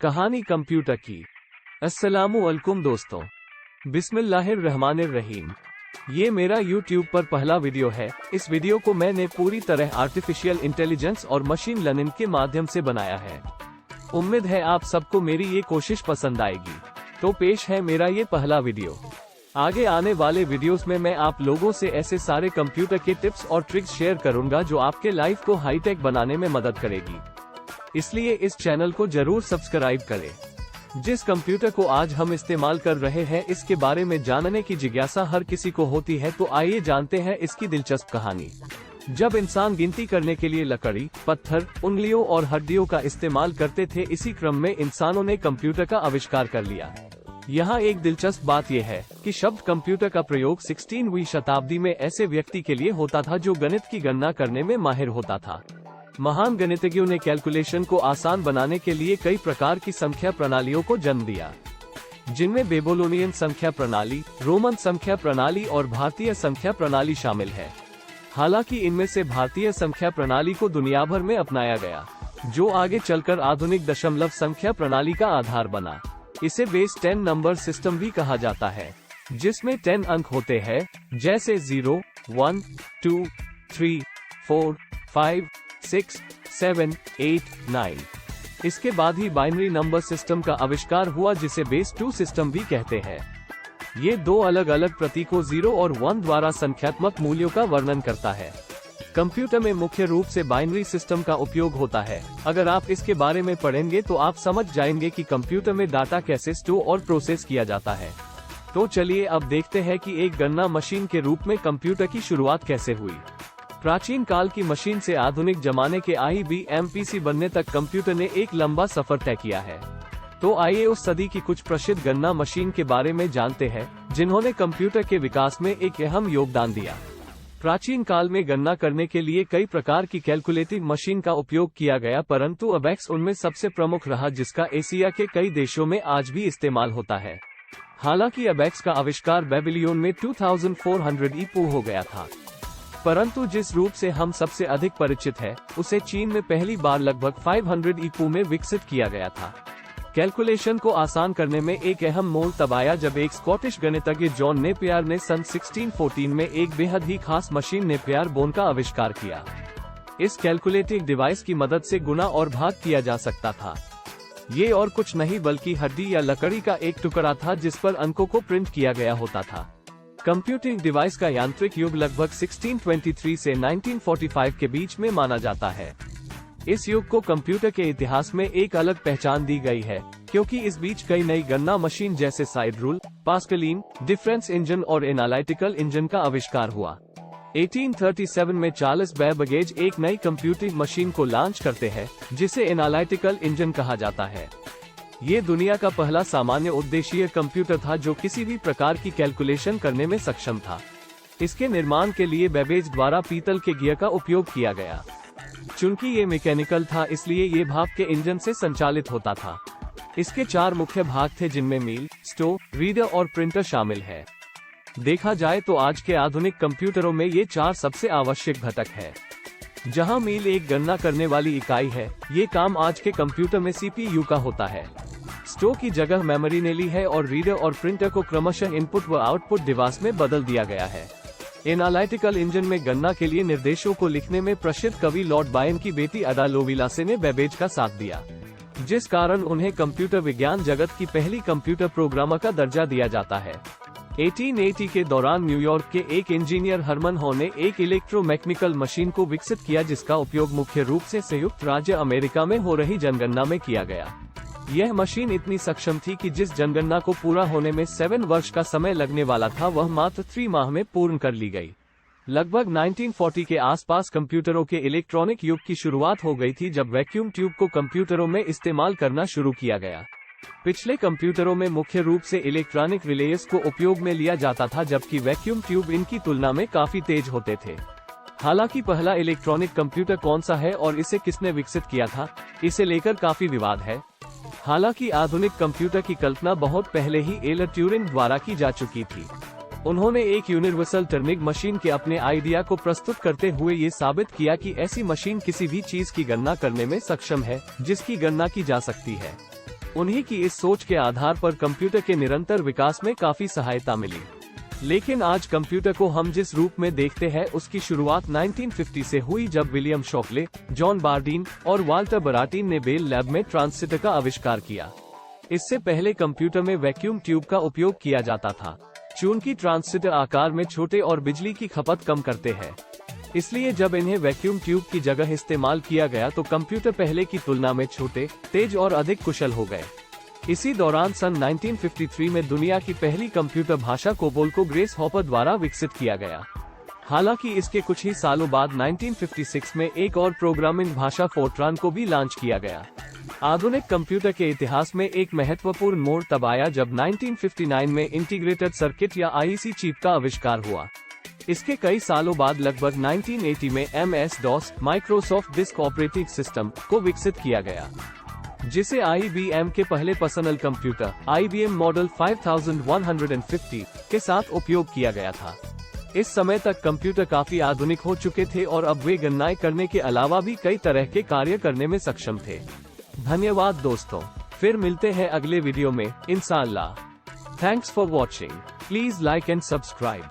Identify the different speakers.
Speaker 1: कहानी कंप्यूटर की। अस्सलामुअलैकुम दोस्तों, बिस्मिल्लाहिर्रहमानिर्रहीम। ये मेरा YouTube पर पहला वीडियो है। इस वीडियो को मैंने पूरी तरह आर्टिफिशियल इंटेलिजेंस और मशीन लर्निंग के माध्यम से बनाया है। उम्मीद है आप सबको मेरी ये कोशिश पसंद आएगी। तो पेश है मेरा ये पहला वीडियो। आगे आने वाले वीडियोस में मैं आप लोगों से ऐसे सारे कंप्यूटर के टिप्स और ट्रिक्स शेयर करूंगा जो आपके लाइफ को हाईटेक बनाने में मदद करेगी। इसलिए इस चैनल को जरूर सब्सक्राइब करें। जिस कंप्यूटर को आज हम इस्तेमाल कर रहे हैं, इसके बारे में जानने की जिज्ञासा हर किसी को होती है, तो आइए जानते हैं इसकी दिलचस्प कहानी। जब इंसान गिनती करने के लिए लकड़ी, पत्थर, उंगलियों और हड्डियों का इस्तेमाल करते थे, इसी क्रम में इंसानों ने कंप्यूटर का आविष्कार कर लिया। यहाँ एक दिलचस्प बात यह है कि शब्द कंप्यूटर का प्रयोग 16वीं शताब्दी में ऐसे व्यक्ति के लिए होता था जो गणित की गणना करने में माहिर होता था। महान गणितज्ञों ने कैलकुलेशन को आसान बनाने के लिए कई प्रकार की संख्या प्रणालियों को जन्म दिया, जिनमें बेबीलोनियन संख्या प्रणाली, रोमन संख्या प्रणाली और भारतीय संख्या प्रणाली शामिल है। हालांकि इनमें से भारतीय संख्या प्रणाली को दुनिया भर में अपनाया गया, जो आगे चलकर आधुनिक दशमलव संख्या प्रणाली का आधार बना। इसे बेस 10 नंबर सिस्टम भी कहा जाता है, जिसमें 10 अंक होते हैं, जैसे 0, 1, 2, 3, 4, 5, 6, 7, 8, 9। इसके बाद ही बाइनरी नंबर सिस्टम का आविष्कार हुआ, जिसे बेस 2 सिस्टम भी कहते हैं। ये दो अलग अलग प्रतीकों 0 और 1 द्वारा संख्यात्मक मूल्यों का वर्णन करता है। कंप्यूटर में मुख्य रूप से बाइनरी सिस्टम का उपयोग होता है। अगर आप इसके बारे में पढ़ेंगे तो आप समझ जाएंगे कि कंप्यूटर में डाटा कैसे स्टोर और प्रोसेस किया जाता है। तो चलिए अब देखते हैं कि एक गणना मशीन के रूप में कंप्यूटर की शुरुआत कैसे हुई। प्राचीन काल की मशीन से आधुनिक जमाने के IBM PC बनने तक कंप्यूटर ने एक लंबा सफर तय किया है। तो आइए उस सदी की कुछ प्रसिद्ध गणना मशीन के बारे में जानते हैं, जिन्होंने कंप्यूटर के विकास में एक अहम योगदान दिया। प्राचीन काल में गणना करने के लिए कई प्रकार की कैलकुलेटिंग मशीन का उपयोग किया गया, परंतु अबैक्स उनमें सबसे प्रमुख रहा, जिसका एशिया के कई देशों में आज भी इस्तेमाल होता है। हालांकि अबैक्स का आविष्कार बेबीलोन में 2400 ईपू हो गया था, परंतु जिस रूप से हम सबसे अधिक परिचित हैं, उसे चीन में पहली बार लगभग 500 ईपू में विकसित किया गया था। कैलकुलेशन को आसान करने में एक अहम मोड़ तब आया जब एक स्कॉटिश गणितज्ञ जॉन नेपियर ने सन 1614 में एक बेहद ही खास मशीन नेपियर बोन का आविष्कार किया। इस कैलकुलेटिंग डिवाइस की मदद से गुणा और भाग किया जा सकता था। ये और कुछ नहीं बल्कि हड्डी या लकड़ी का एक टुकड़ा था, जिस पर अंकों को प्रिंट किया गया होता था। कंप्यूटिंग डिवाइस का यांत्रिक युग लगभग 1623 से 1945 के बीच में माना जाता है। इस युग को कंप्यूटर के इतिहास में एक अलग पहचान दी गई है, क्योंकि इस बीच कई नई गणना मशीन जैसे side rule, Pascaline, difference engine और एनालिटिकल इंजन का आविष्कार हुआ। 1837 में चार्ल्स बैबेज एक नई कंप्यूटिंग मशीन को लॉन्च करते हैं, जिसे एनालिटिकल इंजन कहा जाता है। ये दुनिया का पहला सामान्य उद्देशीय कंप्यूटर था जो किसी भी प्रकार की कैलकुलेशन करने में सक्षम था। इसके निर्माण के लिए बैबेज द्वारा पीतल के गियर का उपयोग किया गया। चूंकि ये मैकेनिकल था, इसलिए ये भाप के इंजन से संचालित होता था। इसके 4 मुख्य भाग थे, जिनमें मील, स्टोर, रीडर और प्रिंटर शामिल है। देखा जाए तो आज के आधुनिक कंप्यूटरों में ये 4 सबसे आवश्यक घटक है। जहां मील एक गणना करने वाली इकाई है, ये काम आज के कंप्यूटर में CPU का होता है। स्टोर की जगह मेमोरी ने ली है और रीडर और प्रिंटर को क्रमशः इनपुट व आउटपुट डिवाइस में बदल दिया गया है। एनालिटिकल इंजन में गणना के लिए निर्देशों को लिखने में प्रसिद्ध कवि लॉर्ड बायन की बेटी अडा लोविलासे ने बैबेज का साथ दिया, जिस कारण उन्हें कंप्यूटर विज्ञान जगत की पहली कंप्यूटर प्रोग्रामर का दर्जा दिया जाता है। 1880 के दौरान न्यूयॉर्क के एक इंजीनियर हरमन हॉ ने एक इलेक्ट्रोमैकेनिकल मशीन को विकसित किया, जिसका उपयोग मुख्य रूप से संयुक्त राज्य अमेरिका में हो रही जनगणना में किया गया। यह मशीन इतनी सक्षम थी कि जिस जनगणना को पूरा होने में 7 वर्ष का समय लगने वाला था, वह मात्र 3 माह में पूर्ण कर ली गई। लगभग 1940 के आसपास कंप्यूटरों के इलेक्ट्रॉनिक युग की शुरुआत हो गई थी, जब वैक्यूम ट्यूब को कंप्यूटरों में इस्तेमाल करना शुरू किया गया। पिछले कंप्यूटरों में मुख्य रूप से इलेक्ट्रॉनिक रिलेस को उपयोग में लिया जाता था, जबकि वैक्यूम ट्यूब इनकी तुलना में काफी तेज होते थे। हालांकि पहला इलेक्ट्रॉनिक कंप्यूटर कौन सा है और इसे किसने विकसित किया था, इसे लेकर काफी विवाद है। हालांकि आधुनिक कंप्यूटर की कल्पना बहुत पहले ही एलन ट्यूरिंग द्वारा की जा चुकी थी। उन्होंने एक यूनिवर्सल टर्निंग मशीन के अपने आइडिया को प्रस्तुत करते हुए ये साबित किया कि ऐसी मशीन किसी भी चीज की गणना करने में सक्षम है जिसकी गणना की जा सकती है। उन्हीं की इस सोच के आधार पर कंप्यूटर के निरंतर विकास में काफी सहायता मिली। लेकिन आज कंप्यूटर को हम जिस रूप में देखते हैं उसकी शुरुआत 1950 से हुई, जब विलियम शॉकले, जॉन बार्डीन और वाल्टर बराटीन ने बेल लैब में ट्रांजिस्टर का आविष्कार किया। इससे पहले कंप्यूटर में वैक्यूम ट्यूब का उपयोग किया जाता था। चूंकि ट्रांजिस्टर आकार में छोटे और बिजली की खपत कम करते हैं, इसलिए जब इन्हें वैक्यूम ट्यूब की जगह इस्तेमाल किया गया तो कंप्यूटर पहले की तुलना में छोटे, तेज और अधिक कुशल हो गए। इसी दौरान सन 1953 में दुनिया की पहली कंप्यूटर भाषा कोबोल को ग्रेस हॉपर द्वारा विकसित किया गया। हालांकि इसके कुछ ही सालों बाद 1956 में एक और प्रोग्रामिंग भाषा फोर्ट्रान को भी लॉन्च किया गया। आधुनिक कंप्यूटर के इतिहास में एक महत्वपूर्ण मोड़ तब आया जब 1959 में इंटीग्रेटेड सर्किट या आईसी चिप का आविष्कार हुआ। इसके कई सालों बाद लगभग 1980 में MS-DOS Microsoft disk operating system को विकसित किया गया, जिसे IBM के पहले पर्सनल कंप्यूटर IBM मॉडल 5150 के साथ उपयोग किया गया था। इस समय तक कंप्यूटर काफी आधुनिक हो चुके थे और अब वे गणनाएं करने के अलावा भी कई तरह के कार्य करने में सक्षम थे। धन्यवाद दोस्तों, फिर मिलते हैं अगले वीडियो में इंशाअल्लाह। Thanks for watching. Please like and subscribe.